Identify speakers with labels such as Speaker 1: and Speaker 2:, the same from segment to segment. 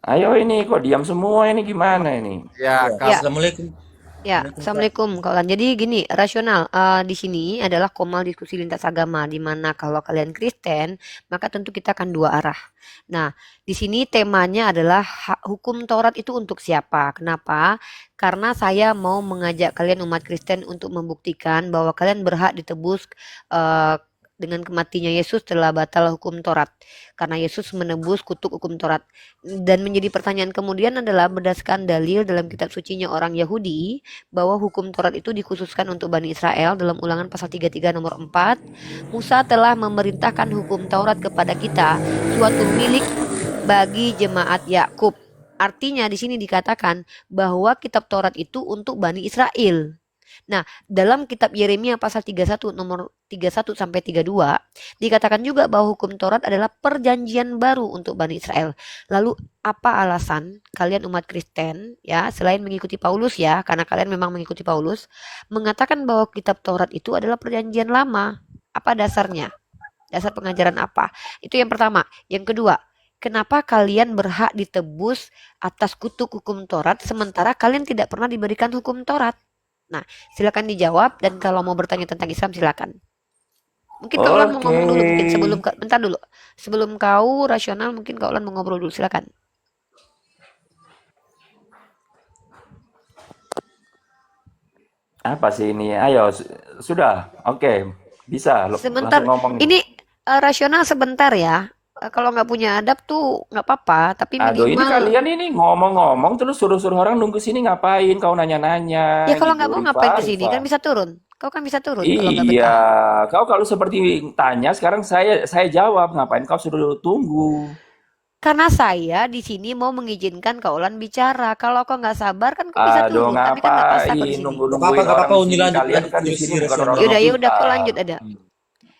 Speaker 1: Ayo ini kok diam semua ini gimana ini?
Speaker 2: Ya,
Speaker 3: Ya,
Speaker 2: Assalamualaikum.
Speaker 3: ya,
Speaker 2: Assalamualaikum, Kak.
Speaker 3: Assalamualaikum kawan. Jadi gini, rasional di sini adalah Komal diskusi lintas agama, di mana kalau kalian Kristen, maka tentu kita akan dua arah. Nah, di sini temanya adalah hukum Taurat itu untuk siapa? Kenapa? Karena saya mau mengajak kalian umat Kristen untuk membuktikan bahwa kalian berhak ditebus eh, dengan kematiannya Yesus telah batal hukum Taurat. Karena Yesus menebus kutuk hukum Taurat. Dan menjadi pertanyaan kemudian adalah berdasarkan dalil dalam kitab sucinya orang Yahudi bahwa hukum Taurat itu dikhususkan untuk Bani Israel dalam Ulangan pasal 33 nomor 4. Musa telah memerintahkan hukum Taurat kepada kita, suatu milik bagi jemaat Yakub. Artinya di sini dikatakan bahwa kitab Taurat itu untuk Bani Israel. Nah, dalam kitab Yeremia pasal 31 nomor 31 sampai 32 dikatakan juga bahwa hukum Taurat adalah perjanjian baru untuk Bani Israel. Lalu apa alasan kalian umat Kristen ya selain mengikuti Paulus ya karena kalian memang mengikuti Paulus mengatakan bahwa kitab Taurat itu adalah perjanjian lama? Apa dasarnya? Dasar pengajaran apa? Itu yang pertama. Yang kedua, kenapa kalian berhak ditebus atas kutuk hukum Taurat sementara kalian tidak pernah diberikan hukum Taurat? Nah, silakan dijawab dan kalau mau bertanya tentang Islam silakan. Mungkin Kak Ulan mau
Speaker 1: Oke.
Speaker 3: ngomong dulu mungkin sebelum bentar dulu. Sebelum kau rasional mungkin Kak Ulan mau ngobrol dulu silakan.
Speaker 1: Apa sih ini? Ayo, sudah. Oke, bisa
Speaker 3: Sebentar.
Speaker 1: langsung ngomong ini.
Speaker 3: Ini rasional sebentar ya. Kalau nggak punya adab tuh nggak apa-apa, tapi
Speaker 1: Aduh, ini
Speaker 3: minimal
Speaker 1: kalian ini ngomong-ngomong terus suruh-suruh orang nunggu sini ngapain? Kau nanya-nanya
Speaker 3: ya kalau
Speaker 1: gitu.
Speaker 3: nggak mau
Speaker 1: Riva,
Speaker 3: ngapain ke sini
Speaker 1: Riva.
Speaker 3: kan bisa turun. Kau kan bisa turun kalau nggak
Speaker 1: Iya,
Speaker 3: betah.
Speaker 1: kau kalau seperti tanya sekarang saya jawab, ngapain kau suruh tunggu?
Speaker 3: Karena saya di sini mau mengizinkan Kak Ulan bicara. Kalau kau nggak sabar kan kau bisa
Speaker 1: Aduh,
Speaker 3: turun. Tapi kan nggak paksa kau di
Speaker 1: ngapain
Speaker 3: sini.
Speaker 1: nunggu-nungguin
Speaker 2: Gak
Speaker 1: orang
Speaker 2: apa-apa,
Speaker 1: di
Speaker 2: Uni
Speaker 1: sini?
Speaker 2: lanjut,
Speaker 1: Kalian
Speaker 2: lanjut
Speaker 1: kan di sini
Speaker 2: diskusi
Speaker 1: bukan
Speaker 2: rasional.
Speaker 1: orang-orang
Speaker 3: Yaudah, yaudah, kau
Speaker 1: pintar.
Speaker 3: lanjut ada.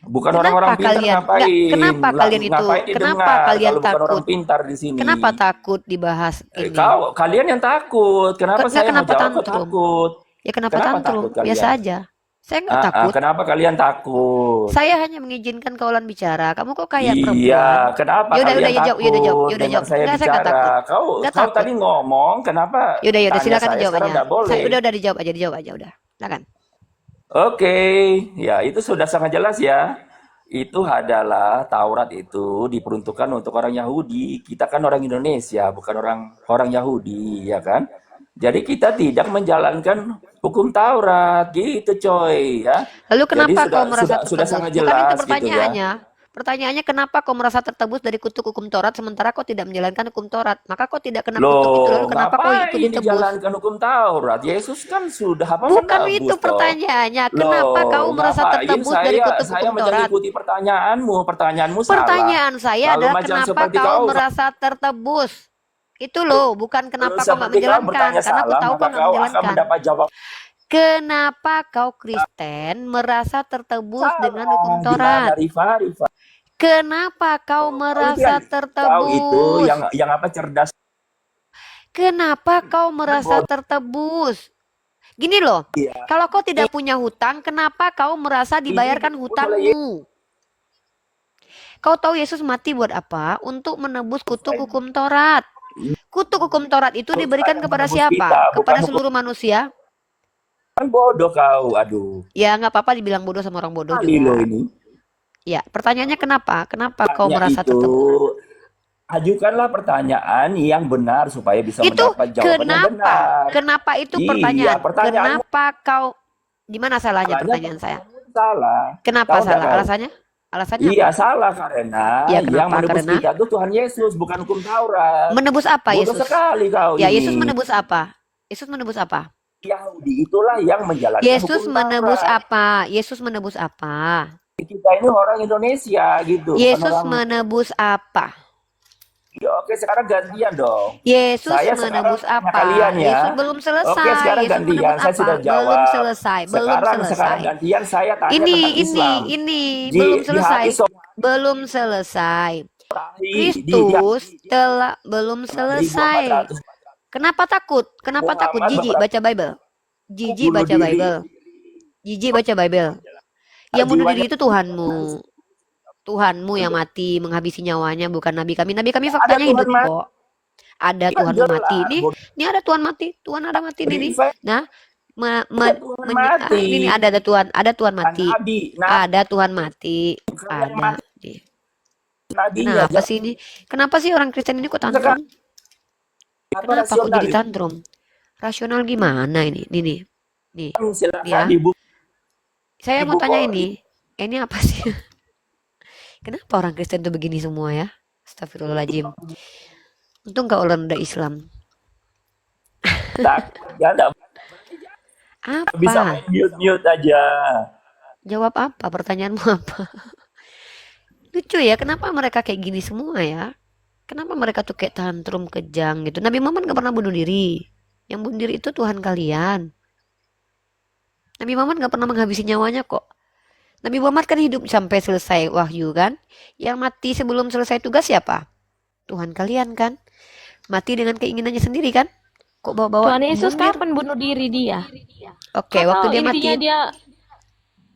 Speaker 1: Bukan
Speaker 3: Kenapa
Speaker 1: orang-orang pintar
Speaker 3: kalian nggak?
Speaker 1: ngapain?
Speaker 3: Kenapa
Speaker 1: Lah,
Speaker 3: kalian itu?
Speaker 1: ngapain
Speaker 3: Kenapa
Speaker 1: didengar
Speaker 3: kalian
Speaker 1: kalau bukan orang
Speaker 3: takut?
Speaker 1: pintar di sini?
Speaker 3: Kenapa takut dibahas ini?
Speaker 1: Kalian yang takut. Kenapa
Speaker 3: Nggak
Speaker 1: saya mau
Speaker 3: kenapa
Speaker 1: jawab kok
Speaker 3: tantrum?
Speaker 1: takut?
Speaker 3: Ya kenapa
Speaker 1: Kenapa
Speaker 3: tantrum?
Speaker 1: takut
Speaker 3: Biasa
Speaker 1: kalian?
Speaker 3: aja. Saya nggak takut.
Speaker 1: Kenapa kalian takut?
Speaker 3: Saya hanya mengizinkan kaulan bicara. Kamu kok kayak
Speaker 1: Iya,
Speaker 3: perempuan?
Speaker 1: kenapa
Speaker 3: Yaudah,
Speaker 1: kalian
Speaker 3: ya jawab, yaudah jawab,
Speaker 1: takut
Speaker 3: yaudah
Speaker 1: dengar
Speaker 3: jawab.
Speaker 1: saya
Speaker 3: Enggak, saya nggak
Speaker 1: bicara?
Speaker 3: takut.
Speaker 1: Kau
Speaker 3: Nggak
Speaker 1: kau
Speaker 3: takut.
Speaker 1: tadi ngomong, kenapa
Speaker 3: Yaudah,
Speaker 1: tanya
Speaker 3: silakan
Speaker 1: saya
Speaker 3: dijawab
Speaker 1: sekarang
Speaker 3: aja.
Speaker 1: nggak
Speaker 3: Saya
Speaker 1: boleh?
Speaker 3: udah dijawab aja udah. Silakan.
Speaker 1: Oke, ya itu sudah sangat jelas ya. Itu adalah Taurat itu diperuntukkan untuk orang Yahudi. Kita kan orang Indonesia, bukan orang orang Yahudi, ya kan? Jadi kita tidak menjalankan hukum Taurat, gitu coy, ya.
Speaker 3: Lalu
Speaker 1: Jadi
Speaker 3: kenapa kau merasa
Speaker 1: sudah
Speaker 3: tertebus?
Speaker 1: sangat
Speaker 3: Bukan itu
Speaker 1: jelas gitu ya.
Speaker 3: pertanyaannya. Pertanyaannya kenapa kau merasa tertebus dari kutuk hukum Taurat sementara kau tidak menjalankan hukum Taurat? Maka kau tidak kena kutuk itu. Lalu
Speaker 1: Loh,
Speaker 3: kenapa kau ikut
Speaker 1: ngapain
Speaker 3: ditebus?
Speaker 1: dijalankan hukum Taurat? Yesus kan sudah apa
Speaker 3: Bukan itu
Speaker 1: menebus toh.
Speaker 3: pertanyaannya. Kenapa kau
Speaker 1: Loh,
Speaker 3: merasa
Speaker 1: ngapain
Speaker 3: tertebus dari kutuk
Speaker 1: saya
Speaker 3: hukum Taurat?
Speaker 1: mengikuti pertanyaanmu? Pertanyaanmu salah.
Speaker 3: Pertanyaan saya
Speaker 1: Lalu
Speaker 3: adalah
Speaker 1: macam
Speaker 3: kenapa
Speaker 1: seperti
Speaker 3: kau
Speaker 1: kau
Speaker 3: merasa tertebus? Itu loh, bukan kenapa kau nggak
Speaker 1: seperti kau
Speaker 3: menjalankan.
Speaker 1: bertanya
Speaker 3: Karena aku
Speaker 1: salah,
Speaker 3: tahu
Speaker 1: maka
Speaker 3: kau nggak
Speaker 1: kau akan
Speaker 3: menjalankan.
Speaker 1: mendapat jawaban
Speaker 3: Kenapa kau Kristen merasa tertebus dengan hukum
Speaker 1: salah. Gimana
Speaker 3: Taurat?
Speaker 1: Rifa? Rifa?
Speaker 3: Kenapa kau
Speaker 1: Kau itu yang
Speaker 3: merasa
Speaker 1: kau itu
Speaker 3: tertebus?
Speaker 1: yang apa cerdas
Speaker 3: Kenapa kau
Speaker 1: dan
Speaker 3: merasa
Speaker 1: bodoh.
Speaker 3: tertebus? Gini loh, kalau kau tidak punya hutang, kenapa kau merasa
Speaker 1: Ini
Speaker 3: dibayarkan
Speaker 1: ditebus oleh Yesus.
Speaker 3: hutangmu? Kau tahu Yesus mati buat apa? Untuk menebus kutuk hukum Taurat. Kutuk hukum Taurat itu diberikan
Speaker 1: Saya
Speaker 3: kepada
Speaker 1: menebus kita,
Speaker 3: siapa?
Speaker 1: bukan
Speaker 3: Kepada
Speaker 1: hukum
Speaker 3: seluruh manusia.
Speaker 1: bodoh kau. Aduh,
Speaker 3: Ya nggak apa-apa dibilang bodoh sama orang bodoh
Speaker 1: kali lo
Speaker 3: juga.
Speaker 1: ini.
Speaker 3: Ya, pertanyaannya kenapa? Kenapa kau
Speaker 1: Tanya
Speaker 3: merasa
Speaker 1: itu,
Speaker 3: tertebus?
Speaker 1: ajukanlah pertanyaan yang benar supaya bisa
Speaker 3: Itu
Speaker 1: mendapat jawaban yang
Speaker 3: kenapa?
Speaker 1: benar.
Speaker 3: Kenapa itu
Speaker 1: Iya,
Speaker 3: pertanyaan?
Speaker 1: pertanyaanmu
Speaker 3: Kenapa kau di mana salahnya
Speaker 1: salahnya,
Speaker 3: pertanyaan saya?
Speaker 1: pertanyaanmu salah.
Speaker 3: Kenapa
Speaker 1: Tahu nggak
Speaker 3: salah?
Speaker 1: kau?
Speaker 3: Alasannya? Alasannya
Speaker 1: Iya,
Speaker 3: apa?
Speaker 1: salah karena
Speaker 3: Ya
Speaker 1: yang
Speaker 3: kenapa?
Speaker 1: menebus
Speaker 3: Karena
Speaker 1: kita itu Tuhan Yesus, bukan hukum Taurat.
Speaker 3: menebus apa
Speaker 1: Bodoh
Speaker 3: Yesus?
Speaker 1: sekali kau
Speaker 3: Ya Yesus
Speaker 1: ini.
Speaker 3: menebus apa? Yesus menebus apa?
Speaker 1: Yahudi itulah yang menjalankan
Speaker 3: Yesus
Speaker 1: hukum
Speaker 3: menebus
Speaker 1: Taurat.
Speaker 3: apa? Yesus menebus apa?
Speaker 1: Kita ini orang Indonesia gitu, bukan
Speaker 3: Yesus
Speaker 1: orang.
Speaker 3: menebus apa?
Speaker 1: Ya, oke, sekarang gantian dong.
Speaker 3: Yesus
Speaker 1: Saya sekarang
Speaker 3: menebus
Speaker 1: tanya
Speaker 3: apa?
Speaker 1: kalian ya.
Speaker 3: Yesus belum
Speaker 1: Oke,
Speaker 3: selesai.
Speaker 1: sekarang
Speaker 3: Yesus
Speaker 1: gantian.
Speaker 3: menebus
Speaker 1: Saya
Speaker 3: apa?
Speaker 1: sudah
Speaker 3: Belum
Speaker 1: jawab.
Speaker 3: selesai. Belum
Speaker 1: Sekarang
Speaker 3: selesai.
Speaker 1: gantian saya tanya
Speaker 3: Ini,
Speaker 1: tentang
Speaker 3: ini,
Speaker 1: Islam.
Speaker 3: ini belum
Speaker 1: Di hari
Speaker 3: selesai. Belum selesai.
Speaker 1: di
Speaker 3: Kristus telah belum selesai.
Speaker 1: 1400
Speaker 3: Kenapa takut? Kenapa takut?
Speaker 1: Muhammad
Speaker 3: Jijik
Speaker 1: beberapa
Speaker 3: baca Bible. Jijik
Speaker 1: bunuh
Speaker 3: baca
Speaker 1: diri.
Speaker 3: Bible. Jijik baca Bible. Yang bunuh
Speaker 1: Jiwanya
Speaker 3: diri itu Tuhanmu. Tuhanmu yang mati menghabisi nyawanya bukan nabi kami. Nabi kami
Speaker 1: ada
Speaker 3: faktanya
Speaker 1: Tuhan
Speaker 3: hidup
Speaker 1: mati.
Speaker 3: kok. ada
Speaker 1: Kan
Speaker 3: Tuhan mati.
Speaker 1: jelas.
Speaker 3: Ini ada Tuhan mati. Tuhan ada mati nih.
Speaker 1: Beriman
Speaker 3: Nah,
Speaker 1: ada Tuhan mati.
Speaker 3: ini ada Tuhan mati.
Speaker 1: Nabi,
Speaker 3: Ada Tuhan mati.
Speaker 1: yang
Speaker 3: Ada.
Speaker 1: mati
Speaker 3: Nih.
Speaker 1: nabinya.
Speaker 3: Kenapa sih ini? Kenapa sih orang Kristen ini kok tantrum? Kenapa kok jadi
Speaker 1: Rasional
Speaker 3: tantrum? Rasional gimana ini? Nih. Nih.
Speaker 1: silakan
Speaker 3: Ya.
Speaker 1: dibuka.
Speaker 3: Saya mau tanya ini. Ini apa sih? Kenapa orang Kristen tuh begini semua ya? Astagfirullahaladzim. Untung gak orang udah Islam.
Speaker 1: Ya enggak bisa
Speaker 3: Apa?
Speaker 1: main mute aja.
Speaker 3: Jawab apa? Pertanyaanmu apa? Lucu ya, kenapa mereka kayak gini semua ya? Kenapa mereka tuh kayak tantrum kejang gitu? Nabi Muhammad gak pernah bunuh diri. Yang bunuh diri itu Tuhan kalian. Nabi Muhammad gak pernah menghabisi nyawanya kok. Nabi Muhammad kan hidup sampai selesai wahyu kan. Yang mati sebelum selesai tugas siapa? Tuhan kalian kan. Mati dengan keinginannya sendiri kan. Kok bawa-bawa
Speaker 2: Tuhan Yesus
Speaker 3: munir?
Speaker 2: kapan bunuh diri dia?
Speaker 3: Oke,
Speaker 2: Kau
Speaker 3: waktu
Speaker 2: tahu
Speaker 3: dia mati.
Speaker 2: intinya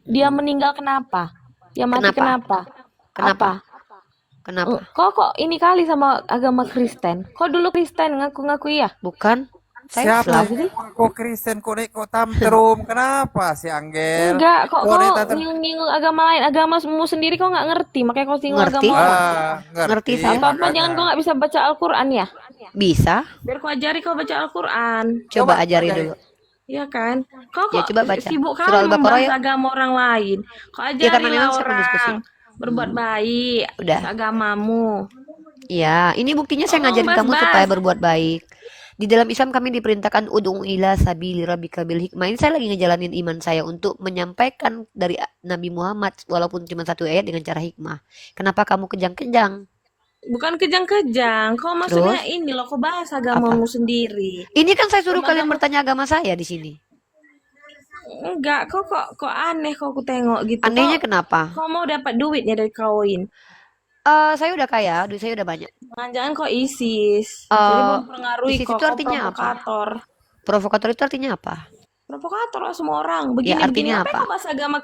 Speaker 2: dia meninggal kenapa? Dia mati
Speaker 3: Kenapa?
Speaker 2: kenapa?
Speaker 3: Kenapa?
Speaker 2: Kok ini kali sama agama Kristen? Kok dulu Kristen ngaku-ngaku ya?
Speaker 3: Bukan. Saya
Speaker 4: Siapa
Speaker 3: Islam.
Speaker 4: sih? Kok Kristen, kok tantrum? Kenapa si Angel?
Speaker 2: Enggak, kok
Speaker 4: Kok dia
Speaker 2: kau
Speaker 4: tantrum?
Speaker 2: nyinggung agama lain, agamamu sendiri kau nggak ngerti, makanya kau singgung
Speaker 3: Ngerti.
Speaker 2: agama orang.
Speaker 3: Ngerti
Speaker 4: Ngerti.
Speaker 3: sih.
Speaker 2: Apa-apa jangan kau nggak bisa baca Al-Quran ya?
Speaker 3: Bisa.
Speaker 2: Biar kau ajari kau baca Al-Quran.
Speaker 3: Coba
Speaker 4: Coba
Speaker 3: ajari
Speaker 4: ajari.
Speaker 3: dulu.
Speaker 2: Iya kan? Kau
Speaker 3: Ya,
Speaker 2: kok
Speaker 3: coba baca.
Speaker 2: sibuk
Speaker 3: Surah
Speaker 2: kali
Speaker 3: Al-Baqarah
Speaker 2: membahas
Speaker 3: ya.
Speaker 2: agama orang lain. Kau
Speaker 3: Ya karena memang
Speaker 2: ajarilah
Speaker 3: saya berdiskusi.
Speaker 2: orang berbuat baik
Speaker 3: Udah.
Speaker 2: agamamu.
Speaker 3: Ya, ini buktinya saya
Speaker 2: Oh,
Speaker 3: ngajarin kamu
Speaker 2: bas-bas.
Speaker 3: supaya berbuat baik. Di dalam Islam kami diperintahkan ud'u ila sabili rabbika bil hikmah. Ini saya lagi ngejalanin iman saya untuk menyampaikan dari Nabi Muhammad walaupun cuma satu ayat dengan cara hikmah. Kenapa kamu kejang-kejang?
Speaker 2: Bukan kejang-kejang. Kau maksudnya ini loh, kau bahas agamamu sendiri.
Speaker 3: Ini kan saya suruh
Speaker 2: Agama-
Speaker 3: kalian bertanya agama saya di sini.
Speaker 2: Enggak, kok aneh kok aku tengok gitu.
Speaker 3: Anehnya
Speaker 2: Kok,
Speaker 3: kenapa?
Speaker 2: kau mau dapat duitnya dari koin.
Speaker 3: Saya udah kaya, duit saya udah banyak.
Speaker 2: Jangan kok ISIS. Jadi mempengaruhi
Speaker 3: ISIS
Speaker 2: kok
Speaker 3: itu artinya apa?
Speaker 2: provokator.
Speaker 3: Provokator itu artinya apa?
Speaker 2: Provokator lah semua orang. Begini
Speaker 3: artinya
Speaker 2: begini
Speaker 3: apa?
Speaker 2: kau bahas agama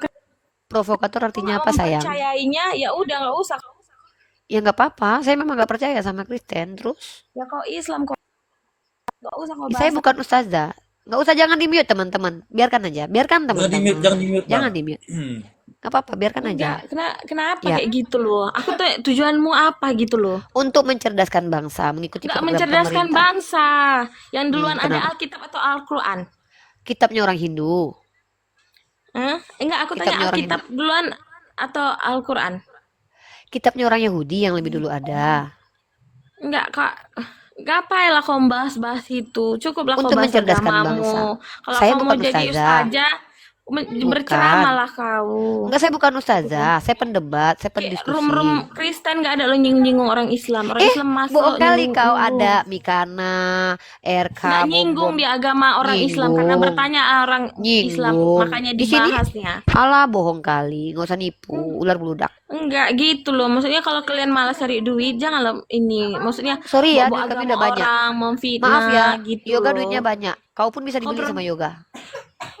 Speaker 3: Provokator artinya apa,
Speaker 2: Kalau
Speaker 3: sayang?
Speaker 2: mempercayainya ya udah nggak usah.
Speaker 3: Ya nggak apa-apa, saya memang nggak percaya sama Kristen. Terus,
Speaker 2: Ya kau Islam kok nggak usah kau bahas.
Speaker 3: saya bukan ustazah. Nggak usah, jangan di-mute teman-teman. Biarkan aja, biarkan
Speaker 5: Jangan di mute,
Speaker 3: teman-teman.
Speaker 5: jangan di mute,
Speaker 3: Jangan
Speaker 5: Bang.
Speaker 3: di-mute. Nggak apa-apa, biarkan aja.
Speaker 2: Enggak, kenapa
Speaker 3: Ya.
Speaker 2: kayak gitu loh? Aku tuh tujuanmu apa gitu loh?
Speaker 3: Untuk mencerdaskan bangsa, mengikuti
Speaker 2: Enggak
Speaker 3: program
Speaker 2: mencerdaskan
Speaker 3: pemerintah.
Speaker 2: bangsa. Yang duluan ada
Speaker 3: kenapa?
Speaker 2: Alkitab atau Al-Quran?
Speaker 3: Kitabnya orang Hindu.
Speaker 2: Enggak, aku
Speaker 3: Kitabnya
Speaker 2: tanya
Speaker 3: orang
Speaker 2: Alkitab duluan atau Al-Quran?
Speaker 3: Kitabnya orang Yahudi yang lebih dulu ada.
Speaker 2: Enggak, Kak. Gapailah kau bahas-bahas itu. Cukuplah kau
Speaker 3: Untuk
Speaker 2: bahas
Speaker 3: mencerdaskan
Speaker 2: agamamu.
Speaker 3: bangsa.
Speaker 2: Kalau
Speaker 3: Saya
Speaker 2: kau
Speaker 3: bukan
Speaker 2: mau jadi
Speaker 3: ustazah.
Speaker 2: ustazah, berceramalah kau.
Speaker 3: Enggak, saya bukan ustazah, saya pendebat, saya
Speaker 2: Kayak
Speaker 3: pendiskusi.
Speaker 2: Rum-rum Kristen gak ada lo nyinggung orang Islam. Orang Islam masuk
Speaker 3: Bohong kali
Speaker 2: nyinggung.
Speaker 3: kau, ada Mikana, RK,
Speaker 2: Nggak nyinggung
Speaker 3: Bom-Bom.
Speaker 2: di agama orang Islam karena
Speaker 3: Nyinggung.
Speaker 2: bertanya orang Islam,
Speaker 3: Nyinggung.
Speaker 2: makanya
Speaker 3: Di sini
Speaker 2: dibahasnya.
Speaker 3: Alah, bohong kali, nggak usah nipu, ular beludak.
Speaker 2: Enggak gitu loh. Maksudnya kalau kalian malas cari duit, janganlah ini. Maksudnya
Speaker 3: Sorry ya,
Speaker 2: bawa
Speaker 3: duit kami
Speaker 2: agama
Speaker 3: udah banyak.
Speaker 2: orang, memfitnah
Speaker 3: Maaf ya,
Speaker 2: gitu
Speaker 3: yoga
Speaker 2: loh.
Speaker 3: duitnya banyak. Kau pun bisa
Speaker 2: Kau
Speaker 3: dibeli
Speaker 2: ber-
Speaker 3: sama yoga.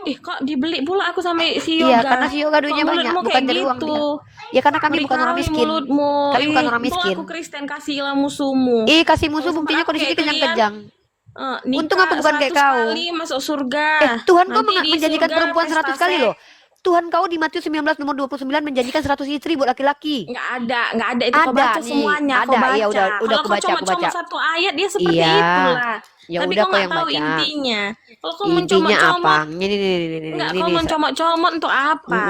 Speaker 2: Kok dibeli pula aku sama si
Speaker 3: Iya,
Speaker 2: yoga?
Speaker 3: karena si yoga duitnya
Speaker 2: Kok
Speaker 3: banyak,
Speaker 2: mulutmu
Speaker 3: bukan
Speaker 2: kayak
Speaker 3: dari uang
Speaker 2: gitu?
Speaker 3: dia. Ya karena kami bukan orang
Speaker 2: Berkali
Speaker 3: miskin.
Speaker 2: mulutmu.
Speaker 3: Kami bukan orang
Speaker 2: Untung
Speaker 3: miskin.
Speaker 2: aku Kristen, kasihlah musuhmu.
Speaker 3: Kasih musuh
Speaker 2: Kalau
Speaker 3: buktinya
Speaker 2: sama
Speaker 3: kok di sini
Speaker 2: aku kayak
Speaker 3: kejang-kejang.
Speaker 2: Nikah
Speaker 3: Untung aku bukan kayak
Speaker 2: 100
Speaker 3: kau.
Speaker 2: kali masuk surga.
Speaker 3: Tuhan kau
Speaker 2: Nanti di
Speaker 3: menjanjikan
Speaker 2: surga
Speaker 3: perempuan 100 kali
Speaker 2: prestasi.
Speaker 3: loh. Tuhan kau di Matius 19 nomor 29 menjanjikan 100 istri buat laki-laki.
Speaker 2: Nggak ada itu kau
Speaker 3: Ada
Speaker 2: baca
Speaker 3: nih,
Speaker 2: semuanya,
Speaker 3: ada.
Speaker 2: kau baca.
Speaker 3: Iya, udah
Speaker 2: Kalau
Speaker 3: aku
Speaker 2: kau
Speaker 3: baca, aku
Speaker 2: cuma
Speaker 3: baca.
Speaker 2: satu ayat dia seperti
Speaker 3: Iya.
Speaker 2: itulah.
Speaker 3: Ya
Speaker 2: Tapi
Speaker 3: udah,
Speaker 2: kau
Speaker 3: kau
Speaker 2: nggak
Speaker 3: yang
Speaker 2: tahu
Speaker 3: baca.
Speaker 2: intinya. Kalau kau
Speaker 3: Intinya apa?
Speaker 2: mencomot-comot,
Speaker 3: Ini
Speaker 2: nggak kau mencomot-comot untuk apa?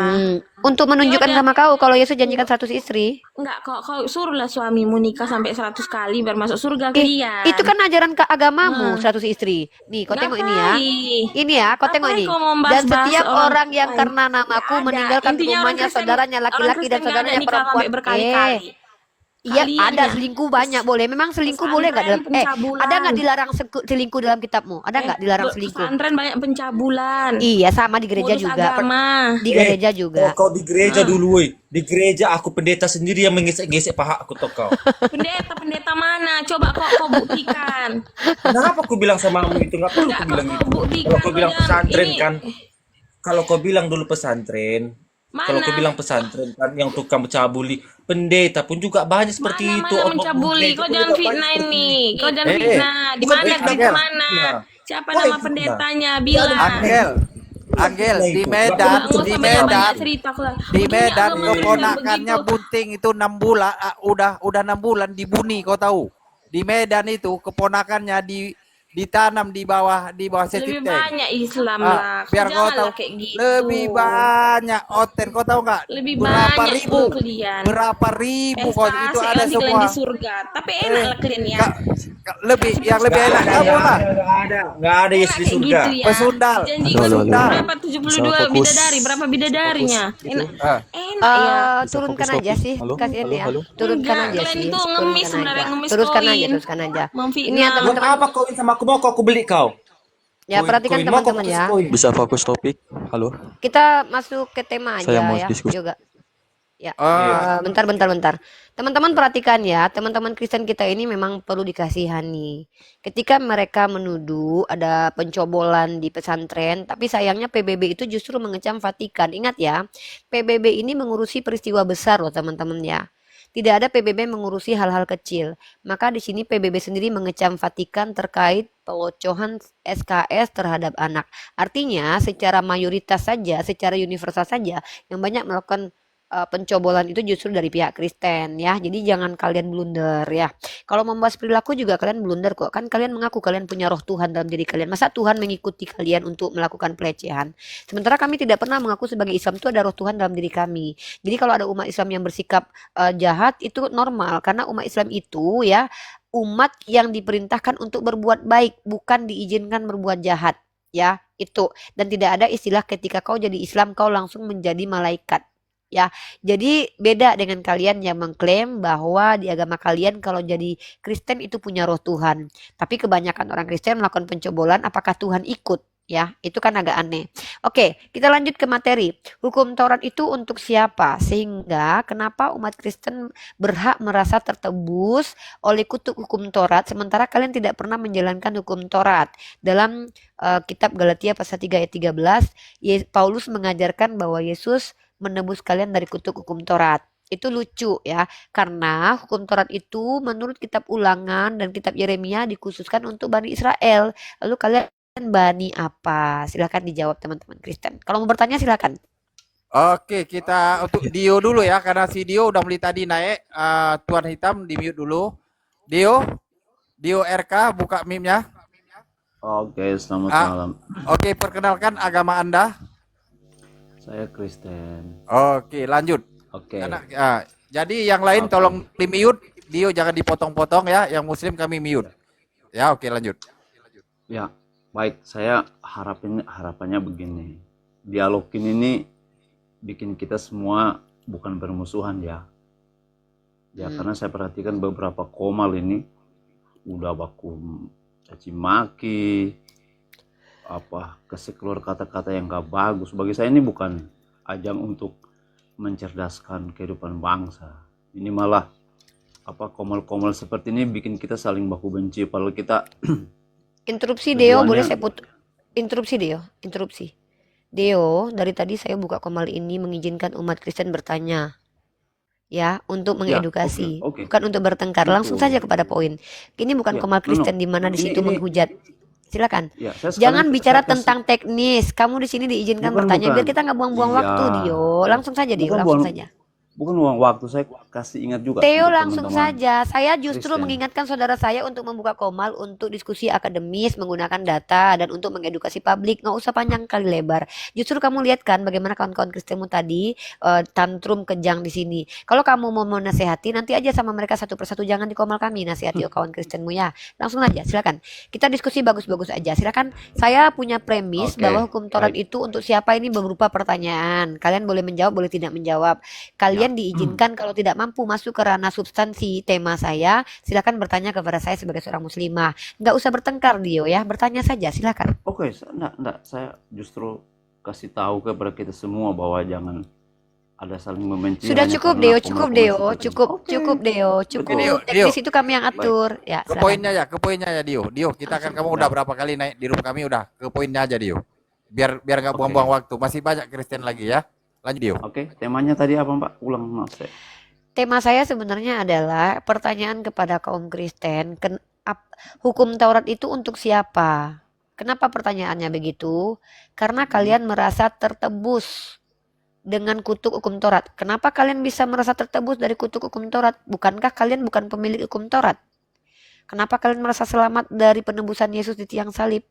Speaker 3: Untuk menunjukkan
Speaker 2: Ya udah.
Speaker 3: sama kau kalau Yesus janjikan 100 istri.
Speaker 2: Nggak, kau suruhlah suamimu nikah sampai 100 kali biar masuk surga kalian.
Speaker 3: Itu kan ajaran ke agamamu, 100 istri. Nih, kau tengok ini ya. Ini ya, kau tengok
Speaker 2: Ngapain
Speaker 3: ini.
Speaker 2: kau membahas-bahas
Speaker 3: Dan setiap orang yang
Speaker 2: lain?
Speaker 3: karena namaku
Speaker 2: Nggak ada.
Speaker 3: meninggalkan
Speaker 2: Intinya orang
Speaker 3: rumahnya,
Speaker 2: Kristen-
Speaker 3: saudaranya
Speaker 2: orang
Speaker 3: laki-laki dan
Speaker 2: Kristen nggak ada
Speaker 3: saudaranya
Speaker 2: nikah
Speaker 3: perempuan.
Speaker 2: sampai berkali-kali.
Speaker 3: Iya,
Speaker 2: Kalian
Speaker 3: ada
Speaker 2: ya.
Speaker 3: selingkuh banyak boleh. Memang selingkuh boleh nggak dalam
Speaker 2: Pesantren, pencabulan.
Speaker 3: ada nggak dilarang selingkuh dalam kitabmu? Ada nggak dilarang selingkuh?
Speaker 2: Pesantren banyak pencabulan.
Speaker 3: Iya, sama di gereja
Speaker 2: Modus
Speaker 3: juga.
Speaker 2: agama.
Speaker 3: Di gereja juga.
Speaker 5: Oh, kau di gereja dulu, woi. Di gereja aku pendeta sendiri yang menggesek-gesek paha aku tuh kau.
Speaker 2: Pendeta mana? Coba kau buktikan.
Speaker 5: Kenapa aku bilang sama kamu itu? Nggak perlu
Speaker 2: Nggak,
Speaker 5: aku bilang
Speaker 2: kau
Speaker 5: gitu.
Speaker 2: buktikan.
Speaker 5: Kalau kau bilang
Speaker 2: Kau
Speaker 5: pesantren
Speaker 2: ini-
Speaker 5: kan, kalau kau bilang dulu pesantren, Kalau kau
Speaker 2: Mana?
Speaker 5: bilang pesantren kan yang tukang mencabuli pendeta pun juga banyak seperti
Speaker 2: Mana
Speaker 5: itu.
Speaker 2: mana
Speaker 5: Oknum
Speaker 2: mencabuli?
Speaker 5: gereja
Speaker 2: Kau
Speaker 5: pun
Speaker 2: jangan
Speaker 5: juga banyak
Speaker 2: fitnah
Speaker 5: seperti
Speaker 2: ini.
Speaker 5: itu.
Speaker 2: Kau jangan
Speaker 4: Eh,
Speaker 2: fitnah. Di
Speaker 5: Bukan
Speaker 2: mana
Speaker 5: fitnah,
Speaker 2: gereja
Speaker 4: Angel,
Speaker 2: mana?
Speaker 5: fitnah.
Speaker 2: Siapa
Speaker 5: Wah,
Speaker 2: nama
Speaker 5: fitnah.
Speaker 2: pendetanya?
Speaker 5: Tidak ada
Speaker 2: Bilang.
Speaker 5: fitnah
Speaker 4: Angel,
Speaker 5: itu. Tidak ada
Speaker 4: Angel
Speaker 5: fitnah
Speaker 4: di
Speaker 5: itu.
Speaker 4: Medan,
Speaker 2: Nggak
Speaker 4: di
Speaker 2: usah
Speaker 4: Medan,
Speaker 2: banyak-banyak cerita lah.
Speaker 4: di
Speaker 2: Begini
Speaker 4: Medan
Speaker 2: agamamu yang
Speaker 4: keponakannya
Speaker 2: begitu.
Speaker 4: Bunting itu 6 bulan, udah 6 bulan dibuni, kau tahu? Di Medan itu keponakannya ditanam di bawah septic
Speaker 2: Lebih
Speaker 4: tank.
Speaker 2: banyak Islam lah. Kau
Speaker 4: Biar kau tahu
Speaker 2: janganlah kayak gitu.
Speaker 4: lebih banyak oten, kau tahu nggak?
Speaker 2: Lebih
Speaker 4: Berapa
Speaker 2: banyak
Speaker 4: ribu?
Speaker 2: kalian.
Speaker 4: Berapa ribu kau
Speaker 2: Pesta
Speaker 4: itu
Speaker 2: asik
Speaker 4: ada
Speaker 2: nanti kalian
Speaker 4: semua.
Speaker 2: di surga. Tapi enak
Speaker 4: Eh,
Speaker 2: lah kalian ya.
Speaker 4: Kak, lebih
Speaker 2: Kasih
Speaker 4: yang lebih
Speaker 5: Nggak
Speaker 4: enak
Speaker 5: ada,
Speaker 4: kamu
Speaker 5: nggak
Speaker 4: lah.
Speaker 5: ada, nggak ada. Nggak ada Yesus
Speaker 2: Enak
Speaker 5: di
Speaker 2: kayak
Speaker 5: surga.
Speaker 2: gitu ya.
Speaker 4: Pesundal,
Speaker 2: Dijanjikan
Speaker 4: pesundal.
Speaker 2: berapa 72 bidadari, berapa bidadarinya? Enak.
Speaker 4: Eh,
Speaker 2: Enak ya.
Speaker 3: Turunkan aja sih, kasihan ya. Turunkan
Speaker 2: Enggak,
Speaker 3: aja
Speaker 2: kalian
Speaker 3: sih,
Speaker 2: itu ngemis
Speaker 3: turunkan aja.
Speaker 2: sebenarnya, ngemis
Speaker 3: Teruskan aja,
Speaker 2: koin.
Speaker 3: teruskan aja. Ini ya
Speaker 2: Memfitnah.
Speaker 5: Buat
Speaker 3: teman-teman,
Speaker 5: apa kawin sama aku? Mau kau aku beli kau?
Speaker 3: ya perhatikan
Speaker 5: Koin mau kau
Speaker 3: teman-teman
Speaker 5: kasih
Speaker 3: ya.
Speaker 5: koin.
Speaker 6: Bisa fokus topik? Halo,
Speaker 3: Kita masuk ke tema
Speaker 6: saya
Speaker 3: aja
Speaker 6: mau
Speaker 3: ya,
Speaker 6: diskusi.
Speaker 3: juga. Ya,
Speaker 4: eh,
Speaker 3: bentar. Teman-teman perhatikan ya, teman-teman Kristen kita ini memang perlu dikasihani. Ketika mereka menuduh ada pencobolan di pesantren, tapi sayangnya PBB itu justru mengecam Vatikan. Ingat ya, PBB ini mengurusi peristiwa besar loh teman-teman ya. Tidak ada PBB mengurusi hal-hal kecil. Maka di sini PBB sendiri mengecam Vatikan terkait pelocohan SKS terhadap anak. Artinya secara mayoritas saja, secara universal saja, yang banyak melakukan pencobolan itu justru dari pihak Kristen ya. Jadi jangan kalian blunder ya. Kalau membahas perilaku juga kalian blunder kok. Kan kalian mengaku kalian punya roh Tuhan dalam diri kalian. Masa Tuhan mengikuti kalian untuk melakukan pelecehan? Sementara kami tidak pernah mengaku sebagai Islam itu ada roh Tuhan dalam diri kami. Jadi kalau ada umat Islam yang bersikap jahat itu normal karena umat Islam itu ya umat yang diperintahkan untuk berbuat baik, bukan diizinkan berbuat jahat ya. Itu, dan tidak ada istilah ketika kau jadi Islam kau langsung menjadi malaikat. Ya, jadi beda dengan kalian yang mengklaim bahwa di agama kalian kalau jadi Kristen itu punya roh Tuhan. Tapi kebanyakan orang Kristen melakukan pencobolan, apakah Tuhan ikut? Ya, itu kan agak aneh. Oke, kita lanjut ke materi. Hukum Taurat itu untuk siapa? Sehingga kenapa umat Kristen berhak merasa tertebus oleh kutuk hukum Taurat sementara kalian tidak pernah menjalankan hukum Taurat. Dalam kitab Galatia pasal 3 ayat 13, Paulus mengajarkan bahwa Yesus menebus kalian dari kutuk hukum Taurat. Itu lucu ya, karena hukum Taurat itu menurut kitab Ulangan dan kitab Yeremia dikhususkan untuk Bani Israel. Lalu kalian Bani apa? Silahkan dijawab teman-teman Kristen. Kalau mau bertanya silahkan.
Speaker 4: Oke, kita untuk Dio dulu ya, karena si Dio udah mulai tadi naik. Tuan Hitam di mute dulu. Dio RK buka meme-nya.
Speaker 7: Oke, selamat
Speaker 4: Ah.
Speaker 7: malam.
Speaker 4: Oke, perkenalkan agama Anda.
Speaker 7: Saya Kristen.
Speaker 4: Oke, lanjut.
Speaker 7: Oke.
Speaker 4: Jadi yang lain
Speaker 7: Oke.
Speaker 4: tolong di mute. Dio jangan dipotong-potong ya. Yang Muslim kami mute. Ya, oke lanjut.
Speaker 7: Ya, baik. Saya harapannya begini. Dialog ini bikin kita semua bukan bermusuhan ya. Ya, karena saya perhatikan beberapa komal ini udah baku caci maki, kasih keluar kata-kata yang gak bagus. Bagi saya ini bukan ajang untuk mencerdaskan kehidupan bangsa. Ini malah komal-komal seperti ini bikin kita saling baku benci. Padahal kita
Speaker 3: Interupsi Deo,
Speaker 7: Tujuannya-
Speaker 3: boleh saya interupsi Deo, interupsi. Deo, dari tadi saya buka komal ini mengizinkan umat Kristen bertanya. Ya, untuk mengedukasi,
Speaker 7: oke.
Speaker 3: bukan untuk bertengkar. Langsung
Speaker 7: Betul.
Speaker 3: saja kepada poin. Ini bukan
Speaker 7: Ya,
Speaker 3: komal Kristen di mana di
Speaker 7: Ini-
Speaker 3: situ
Speaker 7: ini-
Speaker 3: menghujat. Silakan.
Speaker 7: ya, saya
Speaker 3: Jangan
Speaker 7: sekalian-
Speaker 3: bicara
Speaker 7: saya kasih-
Speaker 3: tentang teknis. Kamu di sini diizinkan
Speaker 7: Bukan,
Speaker 3: bertanya biar
Speaker 7: bukan.
Speaker 3: kita nggak buang-buang
Speaker 7: Iya.
Speaker 3: waktu, Dio. Langsung saja, Dio.
Speaker 7: Bukan
Speaker 3: Langsung
Speaker 7: buang-
Speaker 3: saja.
Speaker 7: Bukan uang waktu, saya kasih ingat juga.
Speaker 3: Theo
Speaker 7: untuk
Speaker 3: langsung
Speaker 7: teman-teman.
Speaker 3: saja. Saya justru
Speaker 7: Kristen.
Speaker 3: mengingatkan saudara saya untuk membuka komal untuk diskusi akademis menggunakan data dan untuk mengedukasi publik. Nggak usah panjang kali lebar. Justru kamu lihat kan bagaimana kawan-kawan Kristenmu tadi tantrum kejang di sini. Kalau kamu mau menasehati nanti aja sama mereka satu persatu. Jangan di komal kami nasihati kawan Kristenmu ya. Langsung aja silakan. Kita diskusi bagus-bagus aja. Silakan. Saya punya premis
Speaker 7: Oke,
Speaker 3: bahwa hukum Taurat
Speaker 7: baik.
Speaker 3: itu untuk siapa ini berupa pertanyaan. Kalian boleh menjawab, boleh tidak menjawab. Kalian diizinkan kalau tidak mampu masuk ke ranah substansi tema saya, silakan bertanya kepada saya sebagai seorang muslimah. Nggak usah bertengkar Dio ya, bertanya saja silakan.
Speaker 7: Oke, enggak, saya justru kasih tahu kepada kita semua bahwa jangan ada saling membenci.
Speaker 3: Sudah
Speaker 7: hanya
Speaker 3: cukup
Speaker 7: karena
Speaker 3: Deo,
Speaker 7: komal-komal
Speaker 3: cukup Deo,
Speaker 7: seperti ini.
Speaker 3: cukup,
Speaker 7: Oke.
Speaker 3: cukup Deo, cukup.
Speaker 4: Dio,
Speaker 3: Teknis
Speaker 4: Dio.
Speaker 3: itu kami yang atur. Ya,
Speaker 4: Ke
Speaker 3: silakan.
Speaker 4: poinnya ya Dio. Dio, kita kan kamu udah berapa kali naik di room kami udah ke poinnya aja Dio. Biar nggak
Speaker 7: Oke.
Speaker 4: buang-buang waktu. Masih banyak Kristen lagi ya. Lanjut Dio.
Speaker 7: Oke, temanya tadi apa Pak? Ulang, maaf saya.
Speaker 3: Tema saya sebenarnya adalah pertanyaan kepada kaum Kristen, hukum Taurat itu untuk siapa? Kenapa pertanyaannya begitu? Karena kalian merasa tertebus dengan kutuk hukum Taurat. Kenapa kalian bisa merasa tertebus dari kutuk hukum Taurat? Bukankah kalian bukan pemilik hukum Taurat? Kenapa kalian merasa selamat dari penebusan Yesus di tiang salib?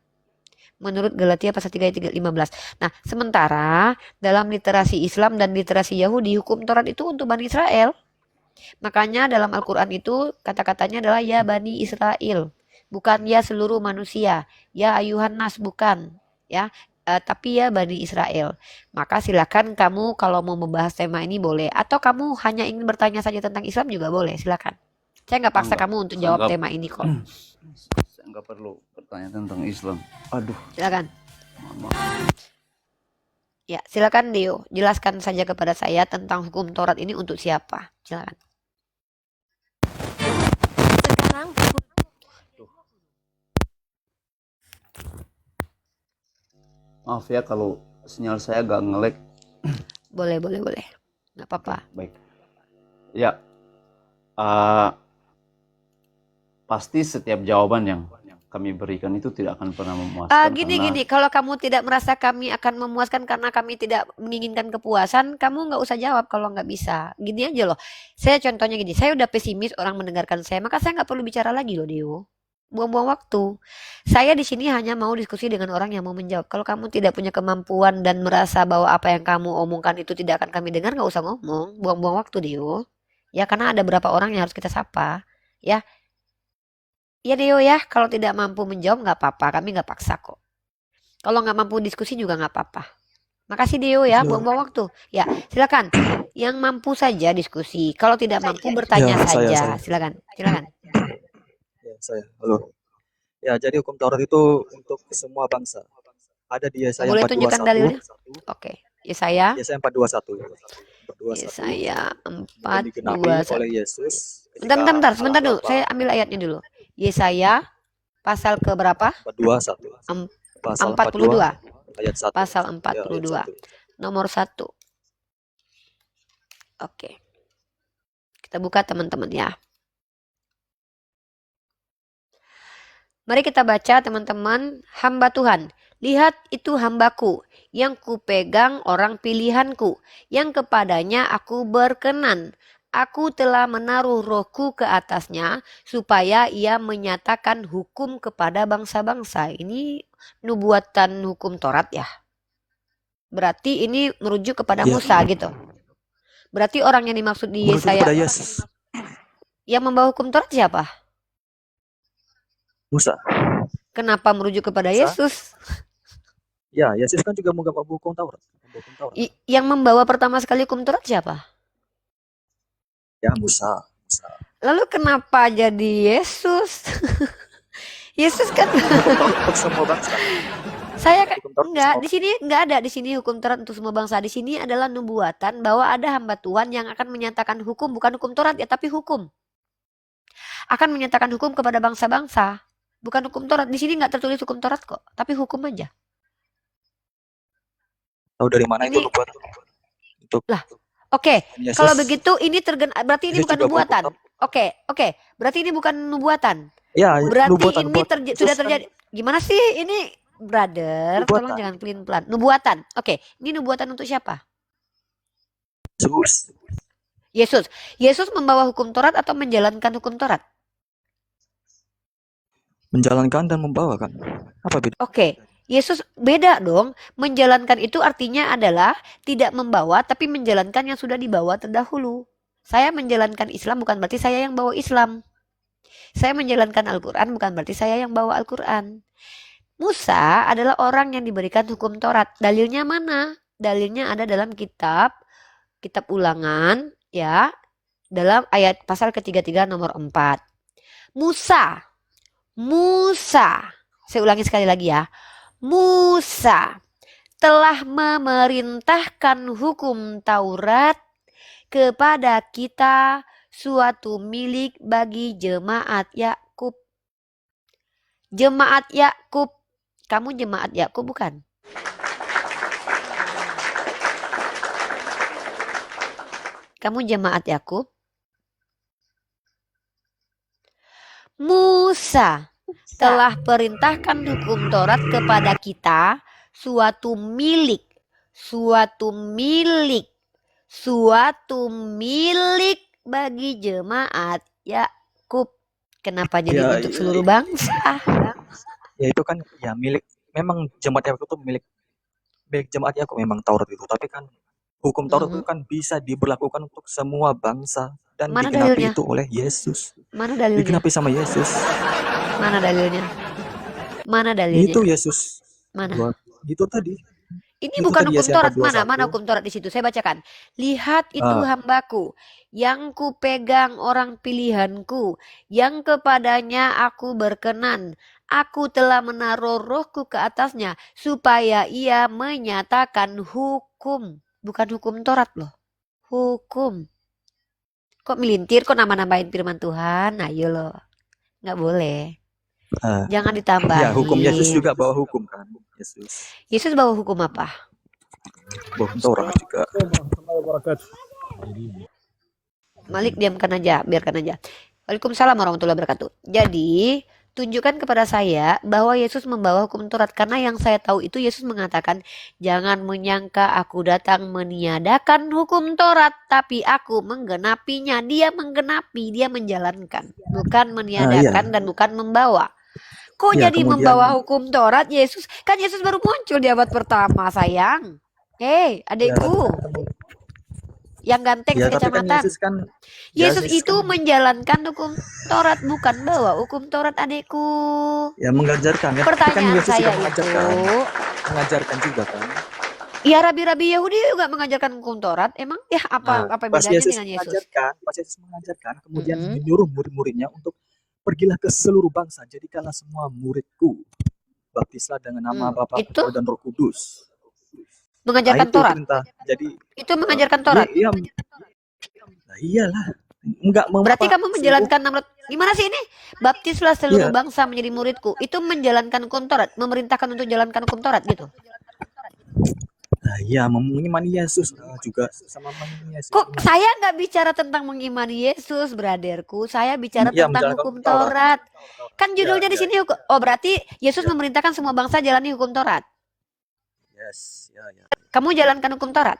Speaker 3: Menurut Galatia pasal 3 ayat 15. Nah, sementara dalam literasi Islam dan literasi Yahudi, hukum Taurat itu untuk Bani Israel. Makanya dalam Al-Quran itu kata-katanya adalah ya Bani Israel. Bukan ya seluruh manusia. Ya ayuhan nas, bukan. Ya, tapi ya Bani Israel. Maka silakan kamu kalau mau membahas tema ini boleh. Atau kamu hanya ingin bertanya saja tentang Islam juga boleh, silakan. Saya nggak paksa
Speaker 7: Enggak,
Speaker 3: kamu untuk
Speaker 7: saya
Speaker 3: jawab
Speaker 7: enggak,
Speaker 3: tema ini kok.
Speaker 7: saya enggak perlu bertanya tentang Islam. Aduh,
Speaker 3: Silakan.
Speaker 7: mohon maaf.
Speaker 3: Ya, silakan Dio. Jelaskan saja kepada saya tentang hukum Taurat ini untuk siapa. Silakan.
Speaker 2: Sekarang
Speaker 7: Maaf ya kalau sinyal saya agak nge-lag.
Speaker 3: Boleh. Nggak apa-apa.
Speaker 7: Baik. Ya, eh, pasti setiap jawaban yang kami berikan itu tidak akan pernah memuaskan
Speaker 3: Gini,
Speaker 7: karena
Speaker 3: kalau kamu tidak merasa kami akan memuaskan karena kami tidak menginginkan kepuasan, kamu nggak usah jawab kalau nggak bisa. Gini aja loh. Saya contohnya gini, saya udah pesimis orang mendengarkan saya, maka saya nggak perlu bicara lagi loh, Dio. Buang-buang waktu. Saya di sini hanya mau diskusi dengan orang yang mau menjawab. Kalau kamu tidak punya kemampuan dan merasa bahwa apa yang kamu omongkan itu tidak akan kami dengar, nggak usah ngomong. Buang-buang waktu, Dio. Ya, karena ada beberapa orang yang harus kita sapa. Ya, ya Dio ya, kalau tidak mampu menjawab nggak apa-apa, kami nggak paksa kok. Kalau nggak mampu diskusi juga nggak apa-apa. Makasih Dio ya, buang-buang waktu. Ya, silakan. Yang mampu saja diskusi. Kalau tidak mampu bertanya
Speaker 6: Ya,
Speaker 3: saja.
Speaker 6: saya.
Speaker 3: Silakan.
Speaker 6: Ya, saya. Halo. Ya, jadi hukum Taurat itu untuk semua bangsa. Ada di Yesaya
Speaker 3: Boleh tunjukkan
Speaker 6: 421.
Speaker 3: dalilnya? Oke. Yesaya.
Speaker 6: Yesaya 421. 421.
Speaker 3: Yesaya
Speaker 6: Dan digenapi
Speaker 3: 4:21.
Speaker 6: oleh Yesus.
Speaker 3: Bentar, sebentar dulu. Saya ambil ayatnya dulu. Yesaya pasal ke berapa?
Speaker 6: 421. Pasal
Speaker 3: 42.
Speaker 6: ayat 1.
Speaker 3: Pasal
Speaker 6: Ya, ayat
Speaker 3: 42.
Speaker 6: 1.
Speaker 3: Nomor 1. Oke. Kita buka teman-teman ya. Mari kita baca teman-teman. Hamba Tuhan, lihat itu hambaku yang kupegang orang pilihanku, yang kepadanya aku berkenan. Aku telah menaruh rohku ke atasnya supaya ia menyatakan hukum kepada bangsa-bangsa. Ini nubuatan hukum Taurat ya. Berarti ini merujuk kepada
Speaker 6: Ya.
Speaker 3: Musa gitu. Berarti orang yang dimaksud di
Speaker 6: Merujuk
Speaker 3: Yesaya
Speaker 6: kepada Yesus.
Speaker 3: yang membawa hukum Taurat siapa?
Speaker 6: Musa.
Speaker 3: Kenapa merujuk kepada
Speaker 6: Musa.
Speaker 3: Yesus?
Speaker 6: Ya, Yesus kan juga membawa hukum Taurat. Hukum Taurat.
Speaker 3: Yang membawa pertama sekali hukum Taurat siapa?
Speaker 6: Ya, Musa.
Speaker 3: Lalu kenapa jadi Yesus? Yesus kan
Speaker 6: Untuk semua bangsa.
Speaker 3: saya kan
Speaker 6: Hukum Taurat untuk
Speaker 3: enggak
Speaker 6: semua.
Speaker 3: di sini enggak ada di sini hukum Taurat untuk semua bangsa. Di sini adalah nubuatan bahwa ada hamba Tuhan yang akan menyatakan hukum, bukan hukum Taurat ya, tapi hukum. Akan menyatakan hukum kepada bangsa-bangsa. Bukan hukum Taurat. Di sini nggak tertulis hukum Taurat kok, tapi hukum aja.
Speaker 6: Tahu dari mana itu
Speaker 3: Ini
Speaker 6: nubuatan? Untuk
Speaker 3: lah. Oke,
Speaker 6: Yesus.
Speaker 3: kalau begitu ini berarti ini
Speaker 6: Yesus
Speaker 3: bukan
Speaker 6: juga bawa
Speaker 3: nubuatan.
Speaker 6: hukum
Speaker 3: Oke, berarti ini bukan nubuatan.
Speaker 6: Ya,
Speaker 3: Berarti
Speaker 6: nubuatan.
Speaker 3: ini
Speaker 6: Yesus
Speaker 3: sudah
Speaker 6: kan
Speaker 3: terjadi. Gimana sih ini, brother? Tolong
Speaker 6: nubuatan.
Speaker 3: jangan pelin-pelan. Nubuatan. Oke, ini nubuatan untuk siapa?
Speaker 6: Yesus.
Speaker 3: Yesus. Yesus membawa hukum Taurat atau menjalankan hukum Taurat?
Speaker 6: Menjalankan dan membawakan. Apa beda?
Speaker 3: Oke, Yesus beda dong. Menjalankan itu artinya adalah tidak membawa, tapi menjalankan yang sudah dibawa terdahulu. Saya menjalankan Islam bukan berarti saya yang bawa Islam. Saya menjalankan Al-Quran bukan berarti saya yang bawa Al-Quran. Musa adalah orang yang diberikan hukum Taurat. Dalilnya mana? Dalilnya ada dalam kitab Ulangan ya, dalam ayat pasal ke-33 nomor 4. Musa, saya ulangi sekali lagi ya. Musa telah memerintahkan hukum Taurat kepada kita suatu milik bagi jemaat Yakub. Jemaat Yakub. Kamu jemaat Yakub bukan? Kamu jemaat Yakub. Musa telah perintahkan hukum Taurat kepada kita, suatu milik, suatu milik, suatu milik bagi jemaat Yakub. Kenapa jadi
Speaker 6: Ya,
Speaker 3: untuk seluruh bangsa?
Speaker 6: ya itu kan ya milik, memang jemaat Yakub itu milik jemaat Yakub memang Taurat itu, tapi kan hukum Taurat itu
Speaker 3: Mhm.
Speaker 6: kan bisa diberlakukan untuk semua bangsa dan
Speaker 3: Mana
Speaker 6: digenapi
Speaker 3: dalilnya?
Speaker 6: itu oleh Yesus.
Speaker 3: Mana dalilnya?
Speaker 6: Digenapi sama Yesus.
Speaker 3: Mana dalilnya? Mana dalilnya?
Speaker 6: Itu Yesus.
Speaker 3: Mana?
Speaker 6: Itu tadi.
Speaker 3: Ini
Speaker 6: Itu
Speaker 3: bukan
Speaker 6: tadi
Speaker 3: hukum
Speaker 6: Yesaya
Speaker 3: Taurat. Mana
Speaker 6: 41.
Speaker 3: hukum Taurat di situ? Saya bacakan. Lihat itu
Speaker 6: Ah,
Speaker 3: hambaku, yang kupegang orang pilihanku, yang kepadanya aku berkenan. Aku telah menaruh rohku ke atasnya, supaya ia menyatakan hukum. Bukan hukum Taurat loh. Hukum. Kok melintir, kok nambah-nambahin firman Tuhan? Ayo loh. Nggak boleh.
Speaker 6: ah.
Speaker 3: Jangan
Speaker 6: Ya, hukum Yesus
Speaker 3: ditambahin.
Speaker 6: juga bawa hukum kan. Yesus
Speaker 3: Yesus bawa hukum apa?
Speaker 6: bawa hukum Taurat juga.
Speaker 3: Malik diamkan aja, biarkan aja. Waalaikumsalam warahmatullahi wabarakatuh. Jadi, tunjukkan kepada saya bahwa Yesus membawa hukum Taurat. Karena yang saya tahu itu Yesus mengatakan, jangan menyangka aku datang meniadakan hukum Taurat, tapi aku menggenapinya. Dia menggenapi, dia menjalankan. Bukan
Speaker 6: Iya.
Speaker 3: meniadakan dan bukan membawa. Kok
Speaker 6: Iya,
Speaker 3: jadi
Speaker 6: kemudian
Speaker 3: membawa hukum Taurat Yesus? Kan Yesus baru muncul di abad pertama, sayang. Hei,
Speaker 6: ya,
Speaker 3: adekku. Yang ganteng
Speaker 6: ya tapi kan
Speaker 3: sekecamatan.
Speaker 6: Yesus kan
Speaker 3: Yesus
Speaker 6: Yesus
Speaker 3: itu
Speaker 6: kan
Speaker 3: menjalankan hukum Taurat, bukan bawa hukum Taurat, adekku.
Speaker 6: ya mengajarkan ya. Tapi kan
Speaker 3: Pertanyaan
Speaker 6: Yesus
Speaker 3: saya
Speaker 6: juga mengajarkan juga kan.
Speaker 3: ya rabi-rabi Yahudi juga mengajarkan hukum Taurat. Emang ya
Speaker 6: Nah,
Speaker 3: apa
Speaker 6: pas
Speaker 3: bedanya
Speaker 6: Yesus
Speaker 3: dengan Yesus?
Speaker 6: mengajarkan, kemudian
Speaker 3: Mm-mm.
Speaker 6: menyuruh murid-muridnya untuk pergilah ke seluruh bangsa, jadikanlah semua muridku, baptislah dengan nama Bapa,
Speaker 3: Itu
Speaker 6: Putra dan Roh Kudus. Nah,
Speaker 3: mengajarkan
Speaker 6: itu
Speaker 3: Taurat.
Speaker 6: perintah. Jadi
Speaker 3: Itu mengajarkan
Speaker 6: iya,
Speaker 3: Taurat.
Speaker 6: iya, nah, iyalah, enggak
Speaker 3: Berarti kamu
Speaker 6: seluruh,
Speaker 3: menjalankan 600. Gimana sih ini? Baptislah seluruh
Speaker 6: iya,
Speaker 3: bangsa menjadi muridku. Itu menjalankan hukum Taurat, memerintahkan untuk jalankan hukum Taurat gitu.
Speaker 6: nah, iya, mengimani Yesus juga sama mengimani Yesus.
Speaker 3: Kok saya nggak bicara tentang mengimani Yesus, braderku. Saya bicara
Speaker 6: Iya,
Speaker 3: tentang
Speaker 6: menjalankan
Speaker 3: hukum
Speaker 6: hukum Taurat.
Speaker 3: Taurat. Kan
Speaker 6: Ya,
Speaker 3: judulnya di
Speaker 6: ya,
Speaker 3: sini hukum. Oh, berarti Yesus
Speaker 6: ya,
Speaker 3: memerintahkan semua bangsa jalani hukum Taurat.
Speaker 6: yes, ya, ya.
Speaker 3: Kamu jalankan hukum Taurat.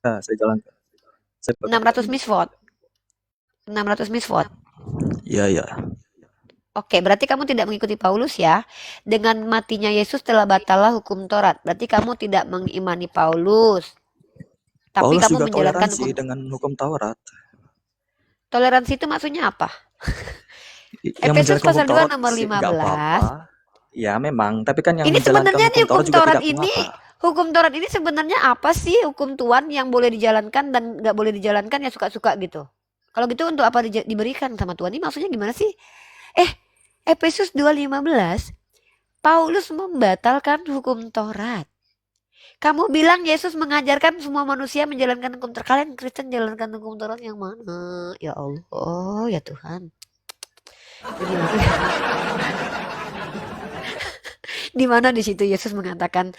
Speaker 6: Nah, saya jalankan. Saya pegang
Speaker 3: 600
Speaker 6: ini.
Speaker 3: misvot. 600 misvot.
Speaker 6: Iya, iya.
Speaker 3: Oke, berarti kamu tidak mengikuti Paulus ya. Dengan matinya Yesus telah batallah hukum Taurat. Berarti kamu tidak mengimani Paulus. Tapi
Speaker 6: Paulus
Speaker 3: kamu
Speaker 6: juga
Speaker 3: menjalankan
Speaker 6: toleransi
Speaker 3: hukum.
Speaker 6: dengan hukum Taurat.
Speaker 3: Toleransi itu maksudnya apa?
Speaker 6: Yang
Speaker 3: Efesus
Speaker 6: menjalankan
Speaker 3: pasal
Speaker 6: hukum
Speaker 3: 2
Speaker 6: Taurat
Speaker 3: nomor
Speaker 6: sih nggak
Speaker 3: 15.
Speaker 6: apa-apa. Ya memang, tapi kan yang
Speaker 3: Ini
Speaker 6: menjalankan
Speaker 3: sebenarnya nih
Speaker 6: hukum Taurat
Speaker 3: hukum
Speaker 6: juga
Speaker 3: Taurat
Speaker 6: tidak
Speaker 3: ini,
Speaker 6: mengapa.
Speaker 3: hukum Taurat ini sebenarnya apa sih? Hukum Tuhan yang boleh dijalankan dan nggak boleh dijalankan ya suka-suka gitu. Kalau gitu untuk apa diberikan sama Tuhan? Ini maksudnya gimana sih? Efesus 2:15, Paulus membatalkan hukum Taurat. Kamu bilang Yesus mengajarkan semua manusia menjalankan hukum Taurat. Kalian Kristen jalankan hukum Taurat yang mana? Ya Allah, ya Tuhan. Jadi di mana di situ Yesus mengatakan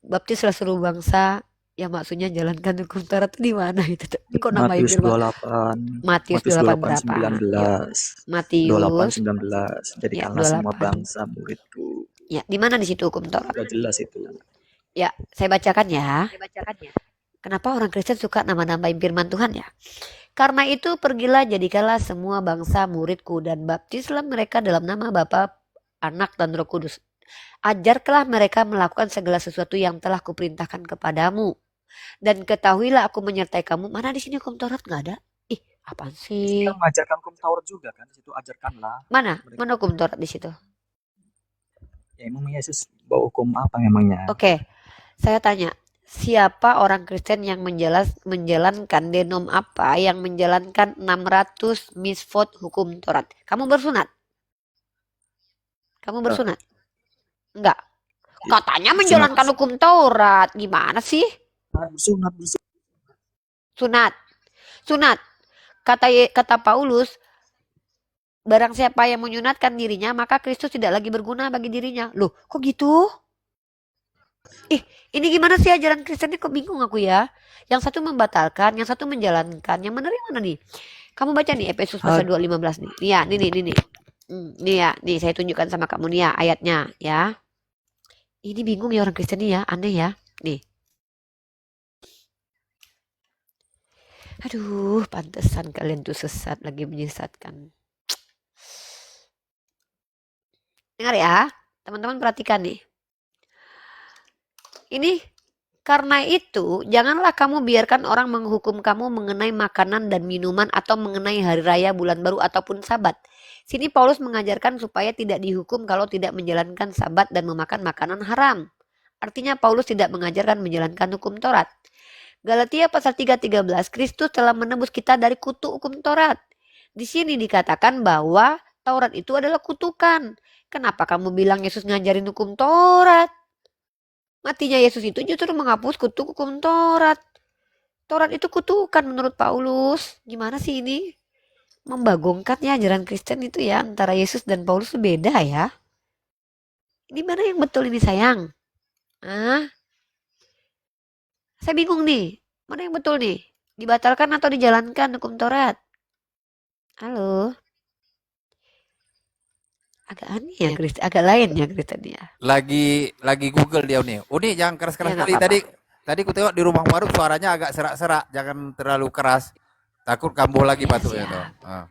Speaker 3: baptislah seluruh bangsa, yang maksudnya jalankan hukum Taurat itu di mana itu? Kok nambahin
Speaker 6: Matius
Speaker 3: firman?
Speaker 6: 28,
Speaker 3: Matius
Speaker 6: Matius
Speaker 3: 28
Speaker 6: 28,
Speaker 3: berapa?
Speaker 6: 19,
Speaker 3: Matius
Speaker 6: 28, 19.
Speaker 3: ya
Speaker 6: Jadikanlah semua
Speaker 3: 28.
Speaker 6: bangsa muridku.
Speaker 3: Ya, di mana di situ hukum Taurat?
Speaker 6: Sudah jelas itu.
Speaker 3: Ya, saya bacakan ya. Kenapa orang Kristen suka nama-namain firman Tuhan ya? Karena itu pergilah jadikanlah semua bangsa muridku dan baptislah mereka dalam nama Bapa, Anak dan Roh Kudus. Ajarkanlah mereka melakukan segala sesuatu yang telah kuperintahkan kepadamu. Dan ketahuilah aku menyertai kamu. Mana di sini hukum Taurat nggak ada? Ih, apaan
Speaker 6: Yesus
Speaker 3: sih?
Speaker 6: kan mengajarkan hukum Taurat juga kan, di situ ajarkanlah
Speaker 3: Mana?
Speaker 6: mereka.
Speaker 3: Mana hukum Taurat di situ?
Speaker 6: Ya emang Yesus bawa hukum apa memangnya?
Speaker 3: Oke, saya tanya. Siapa orang Kristen yang menjalankan denom apa yang menjalankan 600 misvot hukum Taurat? Kamu bersunat? Kamu
Speaker 6: Eh,
Speaker 3: bersunat? Enggak.
Speaker 6: i-
Speaker 3: Katanya
Speaker 6: sunat,
Speaker 3: menjalankan hukum Taurat. Gimana sih?
Speaker 6: sunat,
Speaker 3: Sunat. Sunat. Kata Paulus, barang siapa yang menyunatkan dirinya, maka Kristus tidak lagi berguna bagi dirinya. Loh, kok gitu? Ih, ini gimana sih ajaran Kristennya, kok bingung aku ya. Yang satu membatalkan, yang satu menjalankan. Yang benar yang mana nih? Kamu baca nih Efesus pasal 2:15 nih. Nih ya, nih. Nih ya, nih saya tunjukkan sama kamu nih ya ayatnya ya. Ini bingung ya orang Kristen nih ya, aneh ya. Nih. Aduh, pantesan kalian tuh sesat, lagi menyesatkan. Dengar ya, teman-teman perhatikan nih. Ini karena itu, janganlah kamu biarkan orang menghukum kamu mengenai makanan dan minuman atau mengenai hari raya, bulan baru, ataupun sabat. Sini Paulus mengajarkan supaya tidak dihukum kalau tidak menjalankan sabat dan memakan makanan haram. Artinya Paulus tidak mengajarkan menjalankan hukum Taurat. Galatia pasal 3:13, Kristus telah menebus kita dari kutuk hukum Taurat. Di sini dikatakan bahwa Taurat itu adalah kutukan. Kenapa kamu bilang Yesus ngajarin hukum Taurat? Matinya Yesus itu justru menghapus kutuk hukum Taurat. Taurat itu kutukan menurut Paulus. Gimana sih ini? Membagongkan ya ajaran Kristen itu ya, antara Yesus dan Paulus itu beda ya. Ini mana yang betul ini sayang? Ah, saya bingung nih. Mana yang betul nih? Dibatalkan atau dijalankan hukum Taurat? Halo? Agak aneh ya Kristen, agak lain ya Kristen ya.
Speaker 4: Lagi Google dia nih. Uni jangan keras-keras
Speaker 3: Ya, nggak
Speaker 4: kali
Speaker 3: apa-apa.
Speaker 4: tadi ku tengok di rumah baru suaranya agak serak-serak, jangan terlalu keras. Takut kambuh lagi
Speaker 3: Ya,
Speaker 4: batuknya
Speaker 3: siap.
Speaker 4: tuh. Ah.